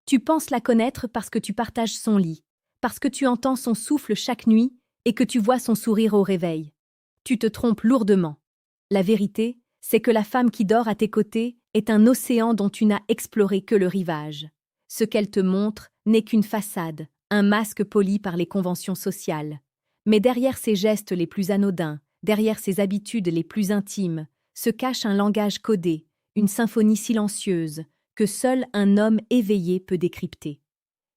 Tu penses la connaître parce que tu partages son lit, parce que tu entends son souffle chaque nuit et que tu vois son sourire au réveil. Tu te trompes lourdement. La vérité, c'est que la femme qui dort à tes côtés est un océan dont tu n'as exploré que le rivage. Ce qu'elle te montre n'est qu'une façade, un masque poli par les conventions sociales. Mais derrière ses gestes les plus anodins, derrière ses habitudes les plus intimes, se cache un langage codé, une symphonie silencieuse, que seul un homme éveillé peut décrypter.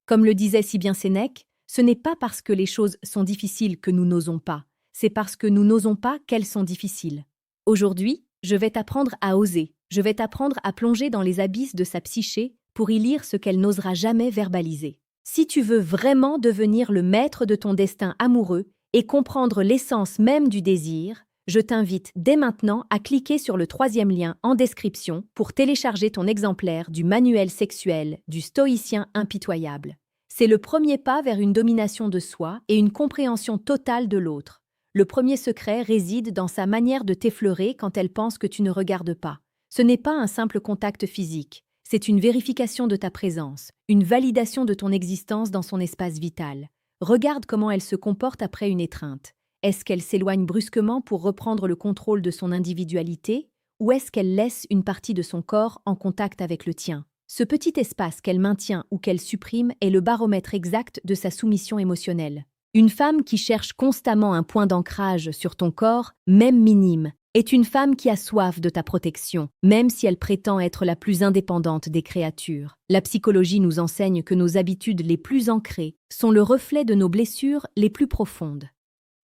Comme le disait si bien Sénèque, ce n'est pas parce que les choses sont difficiles que nous n'osons pas, c'est parce que nous n'osons pas qu'elles sont difficiles. Aujourd'hui, je vais t'apprendre à oser, je vais t'apprendre à plonger dans les abysses de sa psyché pour y lire ce qu'elle n'osera jamais verbaliser. Si tu veux vraiment devenir le maître de ton destin amoureux et comprendre l'essence même du désir, je t'invite dès maintenant à cliquer sur le 3e lien en description pour télécharger ton exemplaire du manuel sexuel du stoïcien impitoyable. C'est le premier pas vers une domination de soi et une compréhension totale de l'autre. Le premier secret réside dans sa manière de t'effleurer quand elle pense que tu ne regardes pas. Ce n'est pas un simple contact physique, c'est une vérification de ta présence, une validation de ton existence dans son espace vital. Regarde comment elle se comporte après une étreinte. Est-ce qu'elle s'éloigne brusquement pour reprendre le contrôle de son individualité, ou est-ce qu'elle laisse une partie de son corps en contact avec le tien? Ce petit espace qu'elle maintient ou qu'elle supprime est le baromètre exact de sa soumission émotionnelle. Une femme qui cherche constamment un point d'ancrage sur ton corps, même minime, est une femme qui a soif de ta protection, même si elle prétend être la plus indépendante des créatures. La psychologie nous enseigne que nos habitudes les plus ancrées sont le reflet de nos blessures les plus profondes.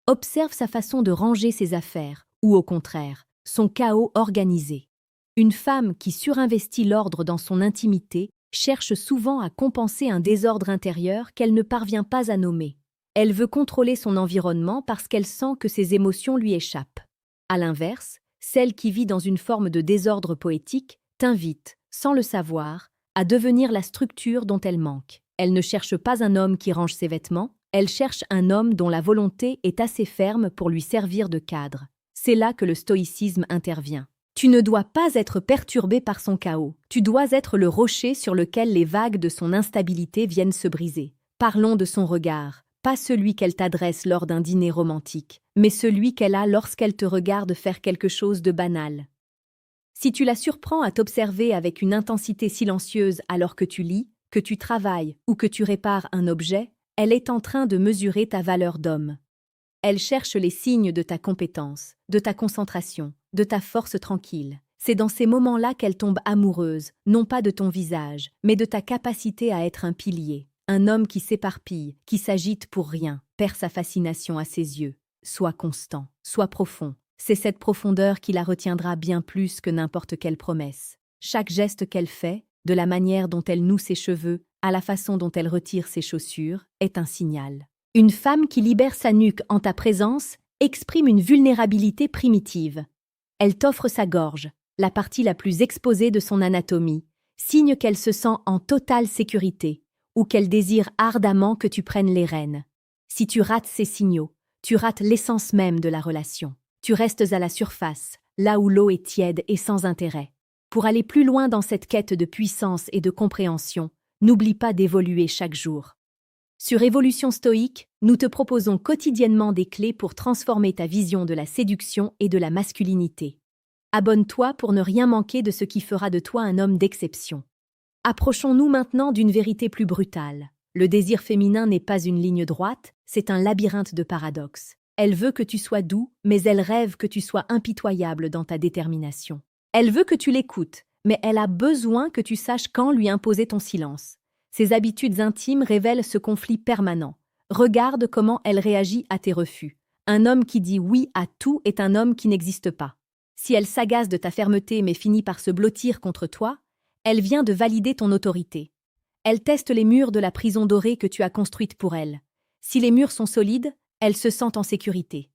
Observe sa façon de ranger ses affaires, ou au contraire, son chaos organisé. Une femme qui surinvestit l'ordre dans son intimité cherche souvent à compenser un désordre intérieur qu'elle ne parvient pas à nommer. Elle veut contrôler son environnement parce qu'elle sent que ses émotions lui échappent. À l'inverse, celle qui vit dans une forme de désordre poétique t'invite, sans le savoir, à devenir la structure dont elle manque. Elle ne cherche pas un homme qui range ses vêtements, elle cherche un homme dont la volonté est assez ferme pour lui servir de cadre. C'est là que le stoïcisme intervient. Tu ne dois pas être perturbé par son chaos, tu dois être le rocher sur lequel les vagues de son instabilité viennent se briser. Parlons de son regard, pas celui qu'elle t'adresse lors d'un dîner romantique, mais celui qu'elle a lorsqu'elle te regarde faire quelque chose de banal. Si tu la surprends à t'observer avec une intensité silencieuse alors que tu lis, que tu travailles ou que tu répares un objet, elle est en train de mesurer ta valeur d'homme. Elle cherche les signes de ta compétence, de ta concentration, de ta force tranquille. C'est dans ces moments-là qu'elle tombe amoureuse, non pas de ton visage, mais de ta capacité à être un pilier. Un homme qui s'éparpille, qui s'agite pour rien, perd sa fascination à ses yeux. Sois constant, sois profond. C'est cette profondeur qui la retiendra bien plus que n'importe quelle promesse. Chaque geste qu'elle fait, de la manière dont elle noue ses cheveux, à la façon dont elle retire ses chaussures, est un signal. Une femme qui libère sa nuque en ta présence exprime une vulnérabilité primitive. Elle t'offre sa gorge, la partie la plus exposée de son anatomie, signe qu'elle se sent en totale sécurité, ou qu'elle désire ardemment que tu prennes les rênes. Si tu rates ces signaux, tu rates l'essence même de la relation. Tu restes à la surface, là où l'eau est tiède et sans intérêt. Pour aller plus loin dans cette quête de puissance et de compréhension, n'oublie pas d'évoluer chaque jour. Sur Évolution Stoïque, nous te proposons quotidiennement des clés pour transformer ta vision de la séduction et de la masculinité. Abonne-toi pour ne rien manquer de ce qui fera de toi un homme d'exception. Approchons-nous maintenant d'une vérité plus brutale. Le désir féminin n'est pas une ligne droite, c'est un labyrinthe de paradoxes. Elle veut que tu sois doux, mais elle rêve que tu sois impitoyable dans ta détermination. Elle veut que tu l'écoutes, mais elle a besoin que tu saches quand lui imposer ton silence. Ses habitudes intimes révèlent ce conflit permanent. Regarde comment elle réagit à tes refus. Un homme qui dit oui à tout est un homme qui n'existe pas. Si elle s'agace de ta fermeté mais finit par se blottir contre toi, elle vient de valider ton autorité. Elle teste les murs de la prison dorée que tu as construite pour elle. Si les murs sont solides, elle se sent en sécurité.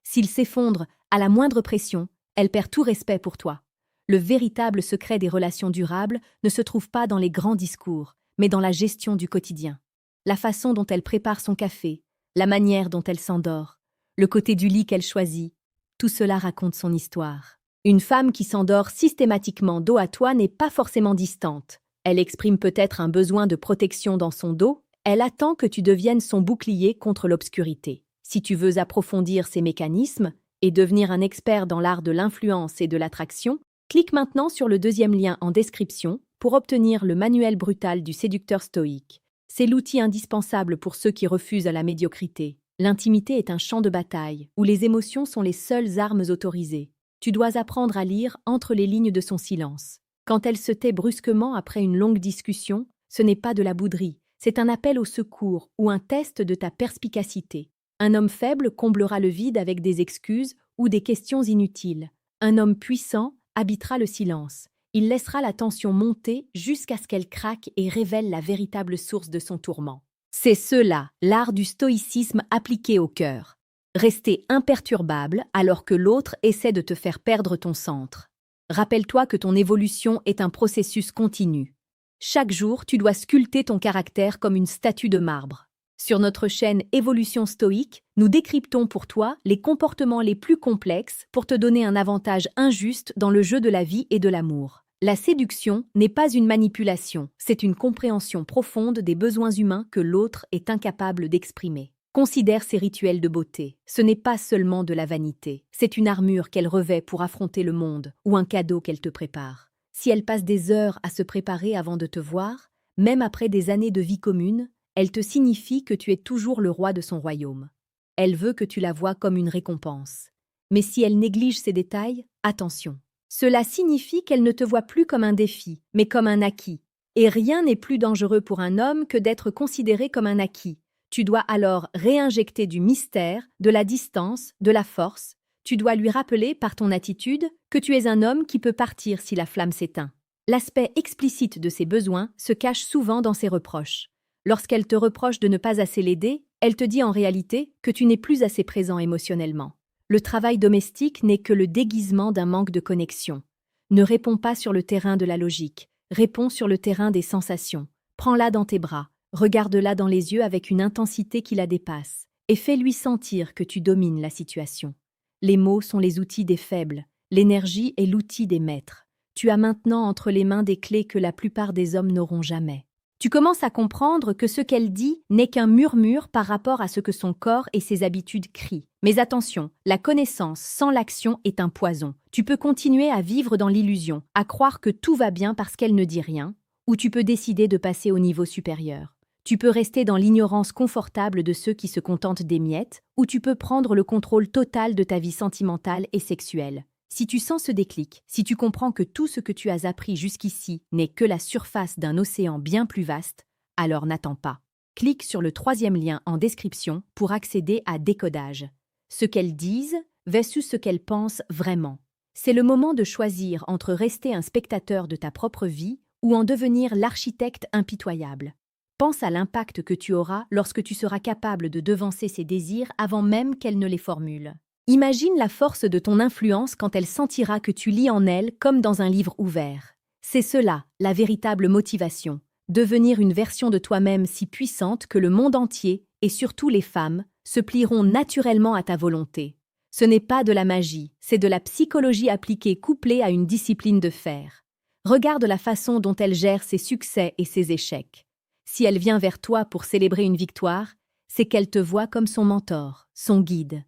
S'ils s'effondrent à la moindre pression, elle perd tout respect pour toi. Le véritable secret des relations durables ne se trouve pas dans les grands discours, mais dans la gestion du quotidien. La façon dont elle prépare son café, la manière dont elle s'endort, le côté du lit qu'elle choisit, tout cela raconte son histoire. Une femme qui s'endort systématiquement dos à toi n'est pas forcément distante. Elle exprime peut-être un besoin de protection dans son dos, elle attend que tu deviennes son bouclier contre l'obscurité. Si tu veux approfondir ces mécanismes et devenir un expert dans l'art de l'influence et de l'attraction, clique maintenant sur le deuxième lien en description pour obtenir le manuel brutal du séducteur stoïque. C'est l'outil indispensable pour ceux qui refusent à la médiocrité. L'intimité est un champ de bataille où les émotions sont les seules armes autorisées. Tu dois apprendre à lire entre les lignes de son silence. Quand elle se tait brusquement après une longue discussion, ce n'est pas de la bouderie, c'est un appel au secours ou un test de ta perspicacité. Un homme faible comblera le vide avec des excuses ou des questions inutiles. Un homme puissant habitera le silence. Il laissera la tension monter jusqu'à ce qu'elle craque et révèle la véritable source de son tourment. C'est cela, l'art du stoïcisme appliqué au cœur. Rester imperturbable alors que l'autre essaie de te faire perdre ton centre. Rappelle-toi que ton évolution est un processus continu. Chaque jour, tu dois sculpter ton caractère comme une statue de marbre. Sur notre chaîne Évolution Stoïque, nous décryptons pour toi les comportements les plus complexes pour te donner un avantage injuste dans le jeu de la vie et de l'amour. La séduction n'est pas une manipulation, c'est une compréhension profonde des besoins humains que l'autre est incapable d'exprimer. Considère ces rituels de beauté. Ce n'est pas seulement de la vanité, c'est une armure qu'elle revêt pour affronter le monde ou un cadeau qu'elle te prépare. Si elle passe des heures à se préparer avant de te voir, même après des années de vie commune, elle te signifie que tu es toujours le roi de son royaume. Elle veut que tu la vois comme une récompense. Mais si elle néglige ces détails, attention. Cela signifie qu'elle ne te voit plus comme un défi, mais comme un acquis. Et rien n'est plus dangereux pour un homme que d'être considéré comme un acquis. Tu dois alors réinjecter du mystère, de la distance, de la force. Tu dois lui rappeler par ton attitude que tu es un homme qui peut partir si la flamme s'éteint. L'aspect explicite de ses besoins se cache souvent dans ses reproches. Lorsqu'elle te reproche de ne pas assez l'aider, elle te dit en réalité que tu n'es plus assez présent émotionnellement. Le travail domestique n'est que le déguisement d'un manque de connexion. Ne réponds pas sur le terrain de la logique, réponds sur le terrain des sensations. Prends-la dans tes bras, regarde-la dans les yeux avec une intensité qui la dépasse, et fais-lui sentir que tu domines la situation. Les mots sont les outils des faibles, l'énergie est l'outil des maîtres. Tu as maintenant entre les mains des clés que la plupart des hommes n'auront jamais. Tu commences à comprendre que ce qu'elle dit n'est qu'un murmure par rapport à ce que son corps et ses habitudes crient. Mais attention, la connaissance sans l'action est un poison. Tu peux continuer à vivre dans l'illusion, à croire que tout va bien parce qu'elle ne dit rien, ou tu peux décider de passer au niveau supérieur. Tu peux rester dans l'ignorance confortable de ceux qui se contentent des miettes, ou tu peux prendre le contrôle total de ta vie sentimentale et sexuelle. Si tu sens ce déclic, si tu comprends que tout ce que tu as appris jusqu'ici n'est que la surface d'un océan bien plus vaste, alors n'attends pas. Clique sur le troisième lien en description pour accéder à Décodage. Ce qu'elles disent versus ce qu'elles pensent vraiment. C'est le moment de choisir entre rester un spectateur de ta propre vie ou en devenir l'architecte impitoyable. Pense à l'impact que tu auras lorsque tu seras capable de devancer ses désirs avant même qu'elle ne les formule. Imagine la force de ton influence quand elle sentira que tu lis en elle comme dans un livre ouvert. C'est cela, la véritable motivation. Devenir une version de toi-même si puissante que le monde entier, et surtout les femmes, se plieront naturellement à ta volonté. Ce n'est pas de la magie, c'est de la psychologie appliquée couplée à une discipline de fer. Regarde la façon dont elle gère ses succès et ses échecs. Si elle vient vers toi pour célébrer une victoire, c'est qu'elle te voit comme son mentor, son guide.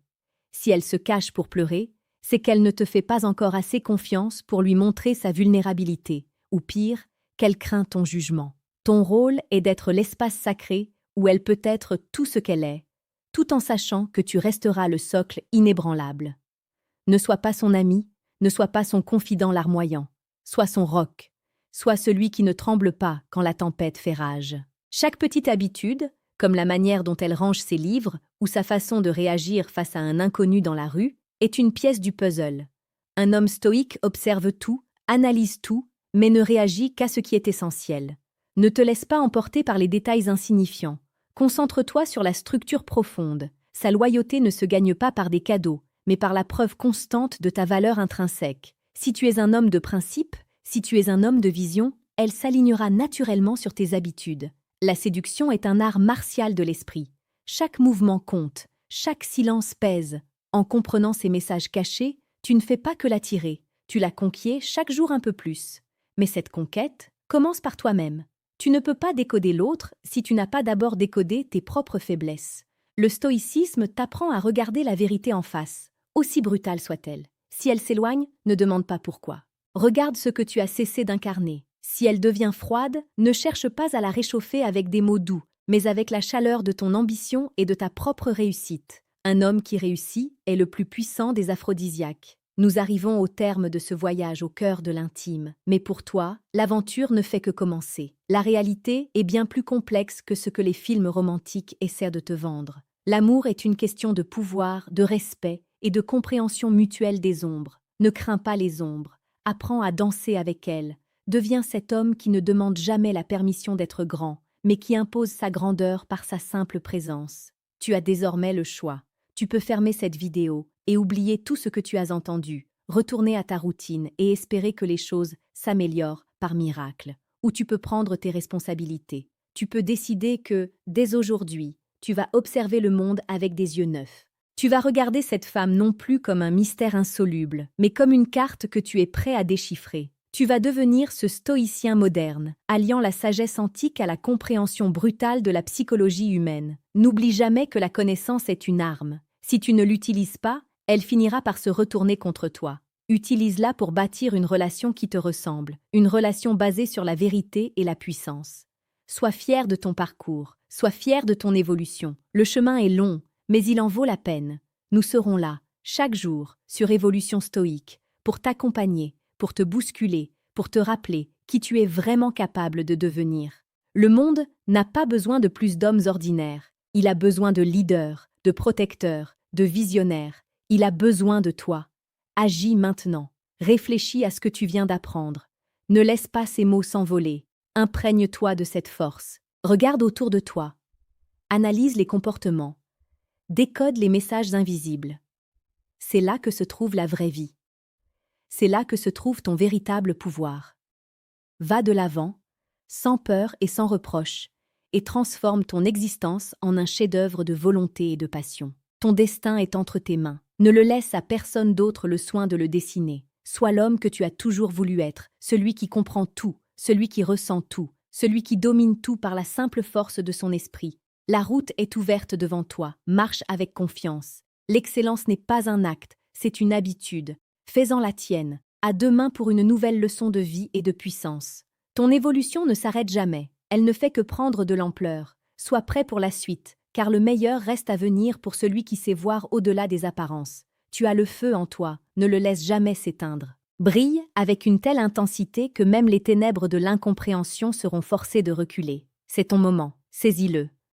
Si elle se cache pour pleurer, c'est qu'elle ne te fait pas encore assez confiance pour lui montrer sa vulnérabilité, ou pire, qu'elle craint ton jugement. Ton rôle est d'être l'espace sacré où elle peut être tout ce qu'elle est, tout en sachant que tu resteras le socle inébranlable. Ne sois pas son ami, ne sois pas son confident larmoyant, sois son roc, sois celui qui ne tremble pas quand la tempête fait rage. Chaque petite habitude, comme la manière dont elle range ses livres ou sa façon de réagir face à un inconnu dans la rue, est une pièce du puzzle. Un homme stoïque observe tout, analyse tout, mais ne réagit qu'à ce qui est essentiel. Ne te laisse pas emporter par les détails insignifiants. Concentre-toi sur la structure profonde. Sa loyauté ne se gagne pas par des cadeaux, mais par la preuve constante de ta valeur intrinsèque. Si tu es un homme de principe, si tu es un homme de vision, elle s'alignera naturellement sur tes habitudes. La séduction est un art martial de l'esprit. Chaque mouvement compte, chaque silence pèse. En comprenant ces messages cachés, tu ne fais pas que l'attirer, tu la conquiers chaque jour un peu plus. Mais cette conquête, Commence par toi-même. Tu ne peux pas décoder l'autre si tu n'as pas d'abord décodé tes propres faiblesses. Le stoïcisme t'apprend à regarder la vérité en face, aussi brutale soit-elle. Si elle s'éloigne, ne demande pas pourquoi. Regarde ce que tu as cessé d'incarner. Si elle devient froide, ne cherche pas à la réchauffer avec des mots doux, mais avec la chaleur de ton ambition et de ta propre réussite. Un homme qui réussit est le plus puissant des aphrodisiaques. Nous arrivons au terme de ce voyage au cœur de l'intime, mais pour toi, l'aventure ne fait que commencer. La réalité est bien plus complexe que ce que les films romantiques essaient de te vendre. L'amour est une question de pouvoir, de respect et de compréhension mutuelle des ombres. Ne crains pas les ombres, apprends à danser avec elles. Deviens cet homme qui ne demande jamais la permission d'être grand, mais qui impose sa grandeur par sa simple présence. Tu as désormais le choix. Tu peux fermer cette vidéo et oublier tout ce que tu as entendu, retourner à ta routine et espérer que les choses s'améliorent par miracle. Ou tu peux prendre tes responsabilités. Tu peux décider que, dès aujourd'hui, tu vas observer le monde avec des yeux neufs. Tu vas regarder cette femme non plus comme un mystère insoluble, mais comme une carte que tu es prêt à déchiffrer. Tu vas devenir ce stoïcien moderne, alliant la sagesse antique à la compréhension brutale de la psychologie humaine. N'oublie jamais que la connaissance est une arme. Si tu ne l'utilises pas, elle finira par se retourner contre toi. Utilise-la pour bâtir une relation qui te ressemble, une relation basée sur la vérité et la puissance. Sois fier de ton parcours, sois fier de ton évolution. Le chemin est long, mais il en vaut la peine. Nous serons là, chaque jour, sur Évolution Stoïque, pour t'accompagner, pour te bousculer, pour te rappeler qui tu es vraiment capable de devenir. Le monde n'a pas besoin de plus d'hommes ordinaires. Il a besoin de leaders, de protecteurs, de visionnaires. Il a besoin de toi. Agis maintenant. Réfléchis à ce que tu viens d'apprendre. Ne laisse pas ces mots s'envoler. Imprègne-toi de cette force. Regarde autour de toi. Analyse les comportements. Décode les messages invisibles. C'est là que se trouve la vraie vie. C'est là que se trouve ton véritable pouvoir. Va de l'avant, sans peur et sans reproche, et transforme ton existence en un chef-d'œuvre de volonté et de passion. Ton destin est entre tes mains. Ne le laisse à personne d'autre le soin de le dessiner. Sois l'homme que tu as toujours voulu être, celui qui comprend tout, celui qui ressent tout, celui qui domine tout par la simple force de son esprit. La route est ouverte devant toi, marche avec confiance. L'excellence n'est pas un acte, c'est une habitude. Fais-en la tienne. À demain pour une nouvelle leçon de vie et de puissance. Ton évolution ne s'arrête jamais, elle ne fait que prendre de l'ampleur. Sois prêt pour la suite, car le meilleur reste à venir pour celui qui sait voir au-delà des apparences. Tu as le feu en toi, ne le laisse jamais s'éteindre. Brille avec une telle intensité que même les ténèbres de l'incompréhension seront forcées de reculer. C'est ton moment, saisis-le.